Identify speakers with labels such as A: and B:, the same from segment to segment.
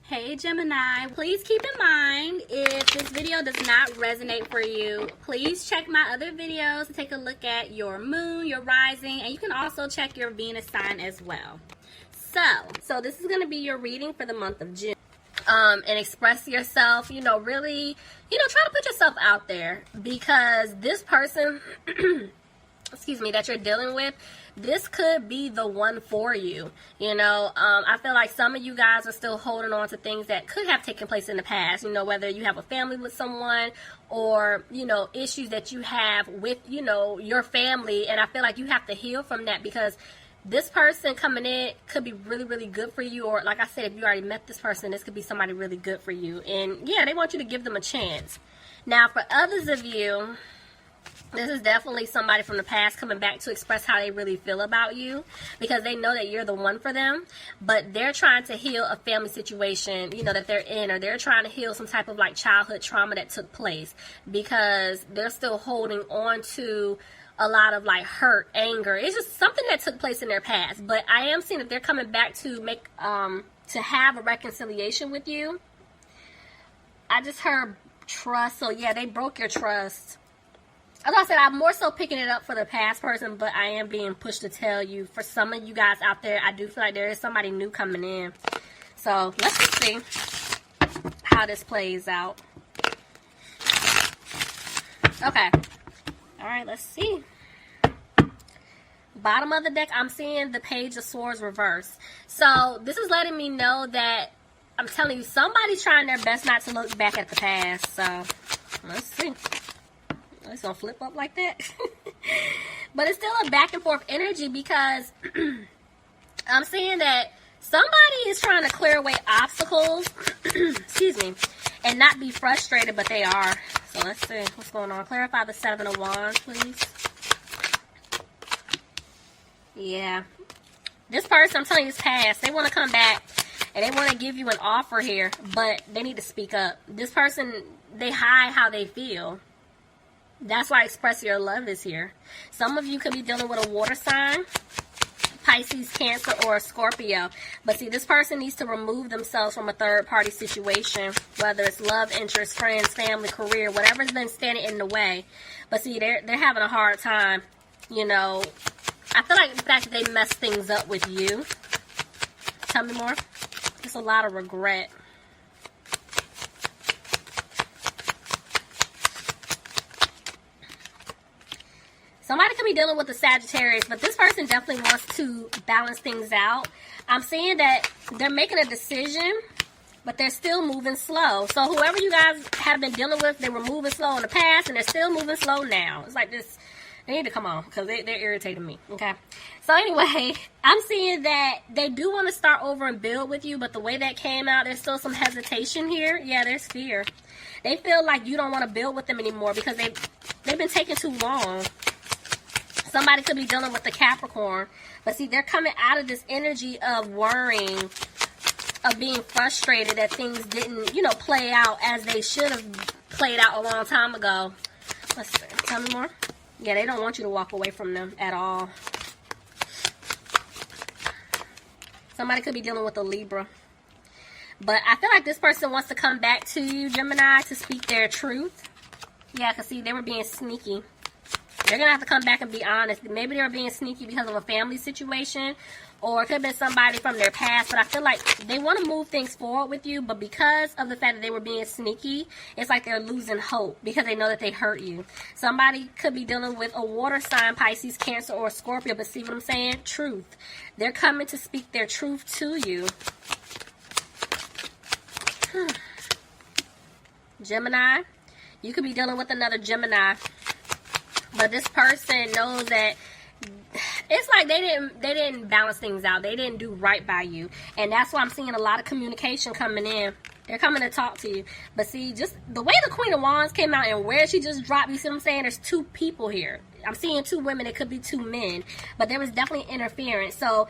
A: Hey Gemini, please keep in mind if this video does not resonate for you, please check my other videos to take a look at your moon, your rising, and you can also check your Venus sign as well. So this is going to be your reading for the month of June. And express yourself, really, try to put yourself out there, because this person, excuse me, that you're dealing with, this could be the one for you. I feel like some of you guys are still holding on to things that could have taken place in the past, whether you have a family with someone or, issues that you have with, your family. And I feel like you have to heal from that, because this person coming in could be really, really good for you. Or like I said, if you already met this person, this could be somebody really good for you. And yeah, they want you to give them a chance. Now, for others of you, this is definitely somebody from the past coming back to express how they really feel about you, because they know that you're the one for them, but they're trying to heal a family situation, that they're in, or they're trying to heal some type of like childhood trauma that took place, because they're still holding on to a lot of like hurt, anger. It's just something that took place in their past. But I am seeing that they're coming back to make to have a reconciliation with you. I just heard trust. So yeah, they broke your trust. As I said, I'm more so picking it up for the past person, but I am being pushed to tell you, for some of you guys out there, I do feel like there is somebody new coming in. So let's just see how this plays out. Okay. All right, let's see. Bottom of the deck, I'm seeing the Page of Swords reverse. So this is letting me know that, I'm telling you, somebody's trying their best not to look back at the past. So let's see. It's gonna flip up like that. But it's still a back and forth energy, because I'm seeing that somebody is trying to clear away obstacles excuse me, and not be frustrated, but they are. So let's see what's going on. Clarify the Seven of Wands, please. Yeah, this person, I'm telling you, is past. They want to come back and they want to give you an offer here, but they need to speak up. This person, they hide how they feel. That's why express your love is here. Some of you could be dealing with a water sign, Pisces, Cancer, or Scorpio. But see, this person needs to remove themselves from a third-party situation, whether it's love, interest, friends, family, career, whatever's been standing in the way. But see, they're having a hard time, I feel like the fact that they messed things up with you. Tell me more. It's a lot of regret. Somebody could be dealing with the Sagittarius, but this person definitely wants to balance things out. I'm seeing that they're making a decision, but they're still moving slow. So whoever you guys have been dealing with, they were moving slow in the past, and they're still moving slow now. It's like this. They need to come on, because they're irritating me, okay? So anyway, I'm seeing that they do want to start over and build with you, but the way that came out, there's still some hesitation here. Yeah, there's fear. They feel like you don't want to build with them anymore, because they've been taking too long. Somebody could be dealing with the Capricorn. But see, they're coming out of this energy of worrying, of being frustrated that things didn't, play out as they should have played out a long time ago. Let's see. Tell me more. Yeah, they don't want you to walk away from them at all. Somebody could be dealing with a Libra. But I feel like this person wants to come back to you, Gemini, to speak their truth. Yeah, because see, they were being sneaky. They're going to have to come back and be honest. Maybe they were being sneaky because of a family situation, or it could have been somebody from their past. But I feel like they want to move things forward with you, but because of the fact that they were being sneaky, it's like they're losing hope because they know that they hurt you. Somebody could be dealing with a water sign, Pisces, Cancer, or Scorpio, but see what I'm saying? Truth. They're coming to speak their truth to you. Gemini, you could be dealing with another Gemini. But this person knows that it's like they didn't balance things out. They didn't do right by you. And that's why I'm seeing a lot of communication coming in. They're coming to talk to you. But see, just the way the Queen of Wands came out and where she just dropped, you see what I'm saying? There's two people here. I'm seeing two women. It could be two men. But there was definitely interference. So,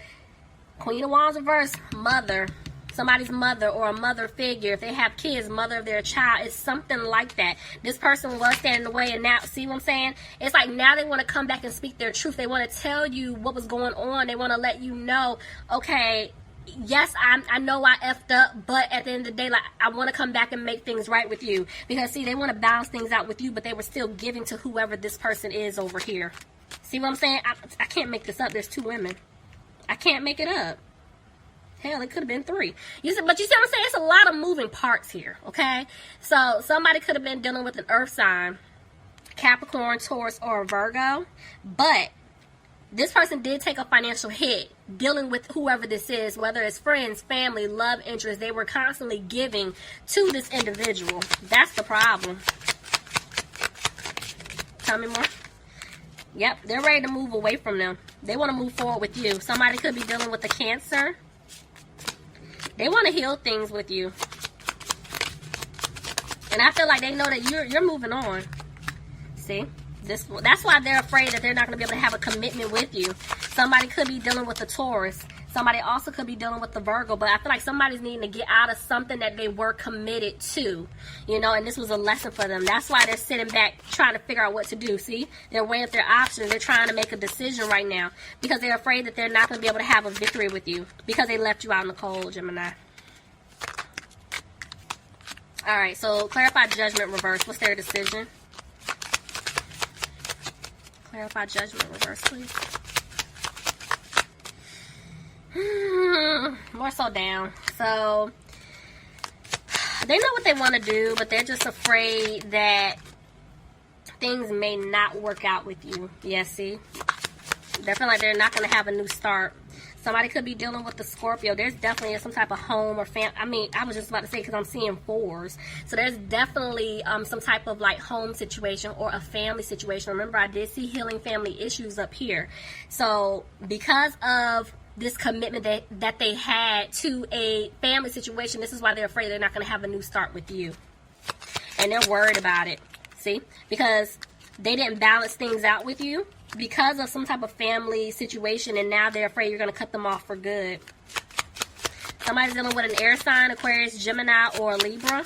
A: Queen of Wands reverse, mother. Somebody's mother or a mother figure. If they have kids, mother of their child. It's something like that. This person was standing in the way, and now, see what I'm saying? It's like now they want to come back and speak their truth. They want to tell you what was going on. They want to let you know, okay, yes, I know I effed up, but at the end of the day, like, I want to come back and make things right with you. Because, see, they want to balance things out with you, but they were still giving to whoever this person is over here. See what I'm saying? I can't make this up. There's 2 women. I can't make it up. Hell, it could have been 3. But you see what I'm saying? It's a lot of moving parts here, okay? So, somebody could have been dealing with an earth sign, Capricorn, Taurus, or a Virgo. But this person did take a financial hit dealing with whoever this is, whether it's friends, family, love interest. They were constantly giving to this individual. That's the problem. Tell me more. Yep, they're ready to move away from them. They want to move forward with you. Somebody could be dealing with a Cancer. They want to heal things with you. And I feel like they know that you're moving on. See? That's why they're afraid that they're not going to be able to have a commitment with you. Somebody could be dealing with a Taurus. Somebody also could be dealing with the Virgo. But I feel like somebody's needing to get out of something that they were committed to. You know, and this was a lesson for them. That's why they're sitting back trying to figure out what to do. See? They're weighing up their options. They're trying to make a decision right now. Because they're afraid that they're not going to be able to have a victory with you. Because they left you out in the cold, Gemini. Alright, so clarify judgment reverse. What's their decision? Clarify judgment reverse, please. More so down. So, they know what they want to do, but they're just afraid that things may not work out with you. Yes, see? They feel like they're not going to have a new start. Somebody could be dealing with the Scorpio. There's definitely some type of home or family. I mean, I was just about to say because I'm seeing 4s. So there's definitely some type of like home situation or a family situation. Remember, I did see healing family issues up here. So because of this commitment that they had to a family situation, this is why they're afraid they're not going to have a new start with you. And they're worried about it. See? Because they didn't balance things out with you. Because of some type of family situation, and now they're afraid you're going to cut them off for good. Somebody's dealing with an air sign, Aquarius, Gemini, or Libra.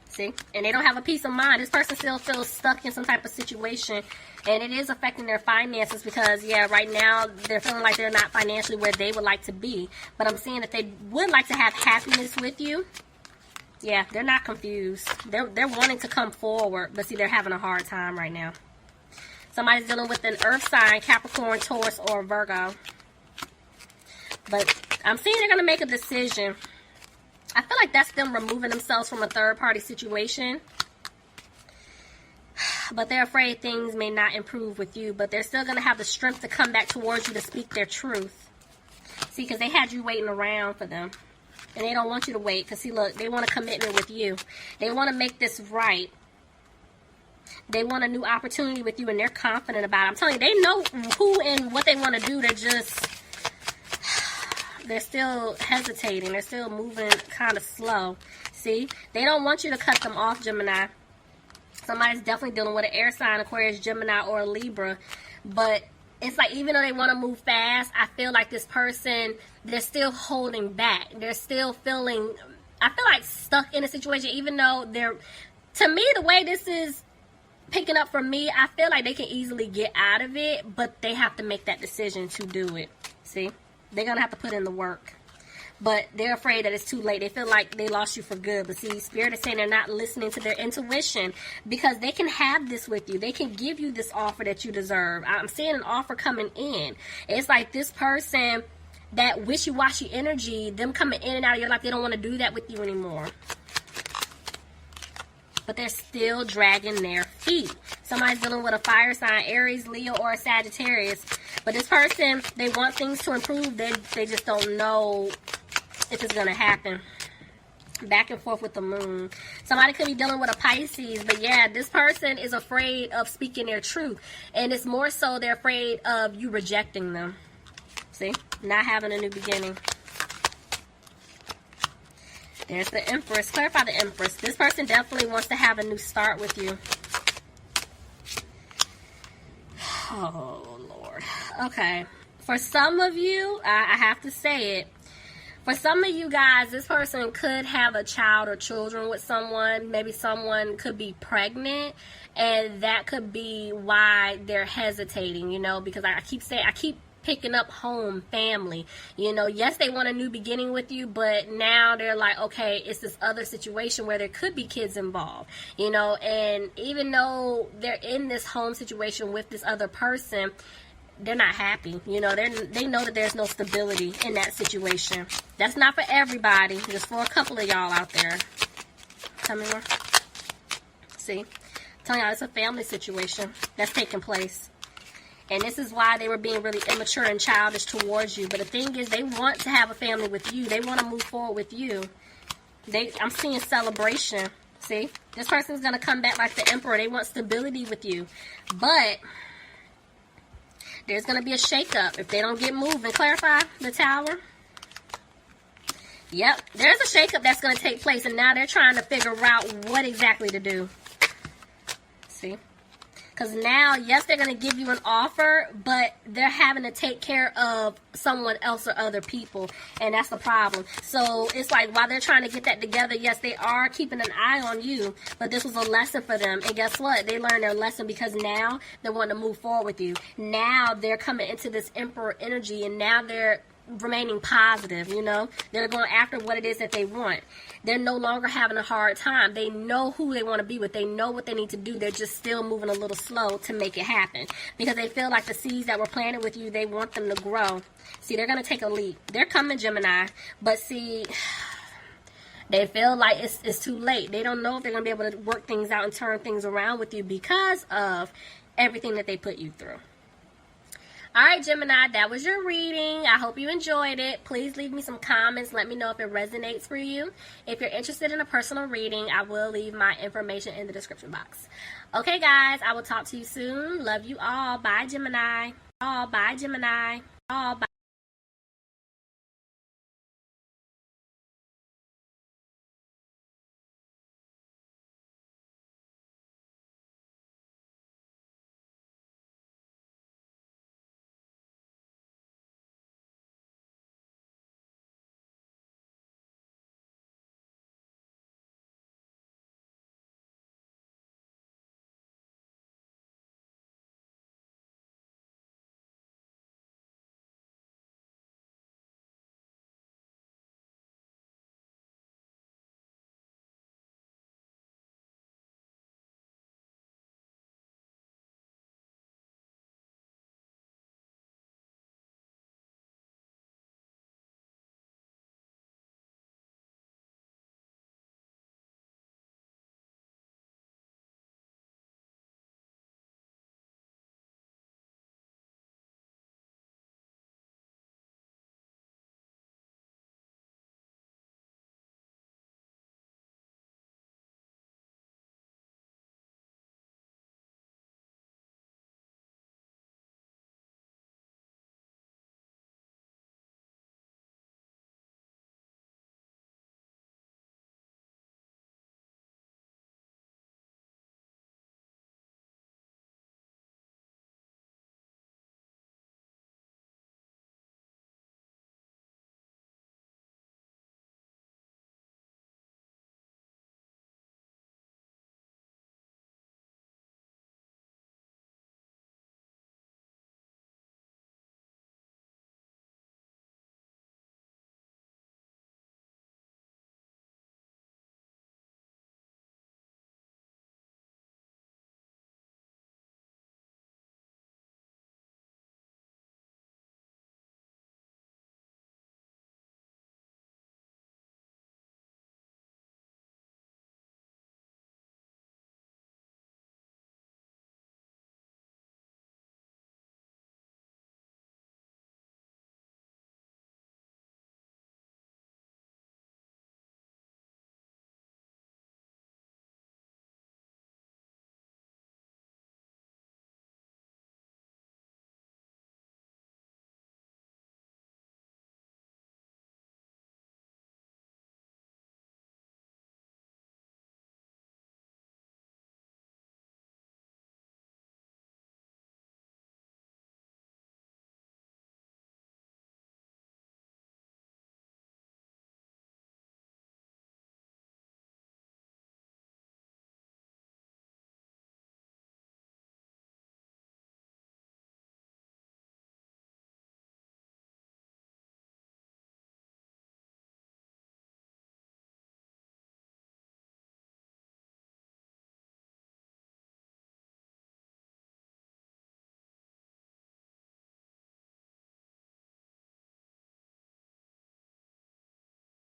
A: See? And they don't have a peace of mind. This person still feels stuck in some type of situation, and it is affecting their finances because, yeah, right now they're feeling like they're not financially where they would like to be. But I'm seeing that they would like to have happiness with you. Yeah, they're not confused. They're wanting to come forward, but see, they're having a hard time right now. Somebody's dealing with an earth sign, Capricorn, Taurus, or Virgo. But I'm seeing they're going to make a decision. I feel like that's them removing themselves from a third-party situation. But they're afraid things may not improve with you. But they're still going to have the strength to come back towards you to speak their truth. See, because they had you waiting around for them. And they don't want you to wait. Because, see, look, they want a commitment with you. They want to make this right. They want a new opportunity with you, and they're confident about it. I'm telling you, they know who and what they want to do. They're still hesitating. They're still moving kind of slow. See? They don't want you to cut them off, Gemini. Somebody's definitely dealing with an air sign, Aquarius, Gemini, or Libra. But it's like, even though they want to move fast, I feel like this person, they're still holding back. They're still feeling, I feel like, stuck in a situation, even though they're, to me, the way this is picking up for me, I feel like they can easily get out of it, but they have to make that decision to do it. See? They're going to have to put in the work. But they're afraid that it's too late. They feel like they lost you for good. But see, Spirit is saying they're not listening to their intuition because they can have this with you. They can give you this offer that you deserve. I'm seeing an offer coming in. It's like this person, that wishy-washy energy, them coming in and out of your life, they don't want to do that with you anymore. But they're still dragging their feet. Somebody's dealing with a fire sign, Aries, Leo, or a Sagittarius. But this person, they want things to improve. They just don't know if it's going to happen. Back and forth with the moon. Somebody could be dealing with a Pisces. But yeah, this person is afraid of speaking their truth. And it's more so they're afraid of you rejecting them. See? Not having a new beginning. There's the Empress. Clarify the Empress. This person definitely wants to have a new start with you. Oh, Lord. Okay. For some of you, I have to say it. For some of you guys, this person could have a child or children with someone. Maybe someone could be pregnant. And that could be why they're hesitating, you know. Because I keep picking up home, family. You know, yes, they want a new beginning with you, but now they're like, okay, it's this other situation where there could be kids involved, you know, and even though they're in this home situation with this other person, they're not happy. You know, they know that there's no stability in that situation. That's not for everybody, just for a couple of y'all out there. Tell me more. See? I'm telling y'all, it's a family situation that's taking place. And this is why they were being really immature and childish towards you. But the thing is, they want to have a family with you. They want to move forward with you. I'm seeing celebration. See? This person's going to come back like the emperor. They want stability with you. But there's going to be a shakeup if they don't get moving. Clarify the Tower. Yep. There's a shakeup that's going to take place. And now they're trying to figure out what exactly to do. See? Because now, yes, they're going to give you an offer, but they're having to take care of someone else or other people, and that's the problem. So it's like while they're trying to get that together, yes, they are keeping an eye on you, but this was a lesson for them. And guess what? They learned their lesson because now they want to move forward with you. Now they're coming into this emperor energy, and now they're remaining positive, you know. They're going after what it is that they want. They're no longer having a hard time. They know who they want to be with. They know what they need to do. They're just still moving a little slow to make it happen because they feel like the seeds that were planted with you, they want them to grow. See, they're going to take a leap. They're coming, Gemini, but see, they feel like it's too late. They don't know if they're going to be able to work things out and turn things around with you because of everything that they put you through. Alright, Gemini, that was your reading. I hope you enjoyed it. Please leave me some comments. Let me know if it resonates for you. If you're interested in a personal reading, I will leave my information in the description box. Okay, guys, I will talk to you soon. Love you all. Bye, Gemini. Bye, Gemini. Bye.